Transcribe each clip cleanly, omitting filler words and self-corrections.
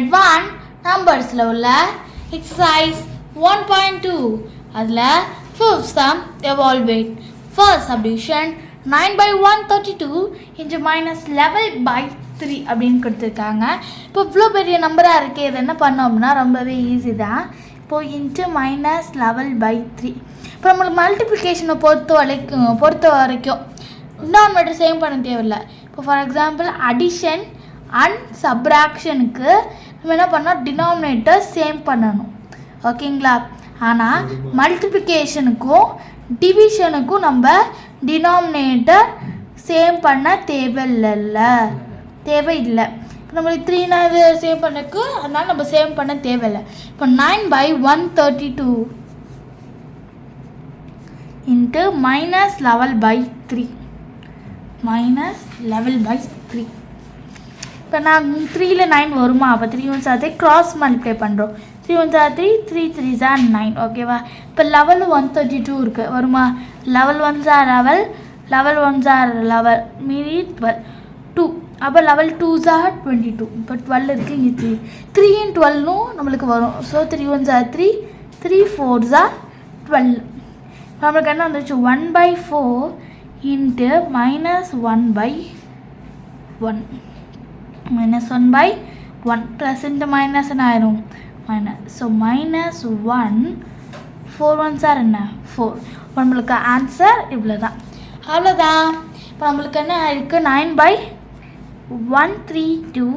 Unit 1 நம்பர்ஸில் உள்ள exercise 1.2 அதில் fifth some evaluate first subdivision 9/132 into -11/3 அப்படின்னு கொடுத்துருக்காங்க. இப்போ இவ்வளோ பெரிய நம்பராக இருக்குது. இது என்ன பண்ணோம்னா ரொம்பவே ஈஸி தான். இப்போது இன்ட்டு -11/3 இப்போ நம்மளுக்கு மல்டிப்ளிகேஷனை பொறுத்த வரைக்கும் டினாமினேட்டர் சேம் பண்ண தேவையில்லை. இப்போ ஃபார் எக்ஸாம்பிள் அடிஷன் அண்ட் சப்ராக்ஷனுக்கு நம்ம என்ன பண்ணோம், டினாமினேட்டர் சேம் பண்ணணும், ஓகேங்களா. ஆனால் மல்டிப்ளிகேஷனுக்கும் டிவிஷனுக்கும் நம்ம டினாமினேட்டர் சேம் பண்ண தேவையில்லை. இப்போ நம்மளுக்கு 3 இது சேவ் பண்ணக்கு, அதனால் நம்ம சேவ் பண்ண தேவையில்லை. இப்போ 9/132 இன்ட்டு -11/3 -11/3. இப்போ நான் 3ல் 9 வருமா, அப்போ 3 1s are 3 கிராஸ் மல்டிப்ளை பண்ணுறோம். 3 1s are 3, 3 3s are 9, ஓகேவா. இப்போ 11/132 இருக்குது, வருமா. 11 1s are 11, 11 1s are 11, மீதி 12, 2. அப்போ 11 2s are 22. இப்போ 12 இருக்குது, இங்கே 3 3 and 12 நம்மளுக்கு வரும். So 3 1s are 3, 3 4s are 12. இப்போ நம்மளுக்கு என்ன வந்துச்சு, 1/4 இன்ட்டு -1/1 -1/1 ப்ளஸ் இன்ட்டு மைனஸ் என்ன ஆயிரும், மைனஸ். ஸோ -1 4 1s are என்ன 4. இப்போ நம்மளுக்கு ஆன்சர் இவ்வளோ தான், அவ்வளோதான். இப்போ நம்மளுக்கு என்ன இருக்குது, 9/132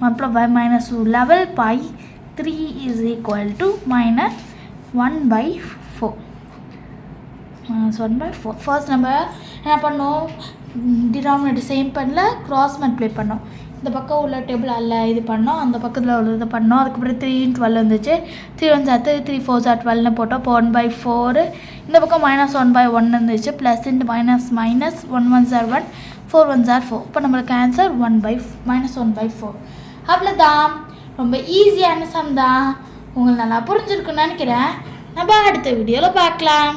-11/3 is equal to -1/4. -1/4. ஃபர்ஸ்ட் நம்ம என்ன பண்ணோம், டினாமினேட்டர் சேம் பண்ணல, கிராஸ் மல்டிப்ளை பண்ணோம். இந்த பக்கம் உள்ள டேபிள் அல்ல இது பண்ணோம், அந்த பக்கத்தில் உள்ள இது பண்ணோம். அதுக்கப்புறம் 3 and 12 வந்துச்சு. 3 1s are 3, 3 4s are 12 போட்டோம். இப்போ 1/4. இந்த பக்கம் -1/1 இருந்துச்சு, plus into minus 1 1s are 1, 4 1s are 4. இப்போ நம்மளுக்கு ஆன்சர் -1/4. அவ்வளோதான், ரொம்ப ஈஸியான சம் தான். உங்களுக்கு நல்லா புரிஞ்சிருக்குன்னு நினைக்கிறேன். நம்ம அடுத்த வீடியோவில் பார்க்கலாம்.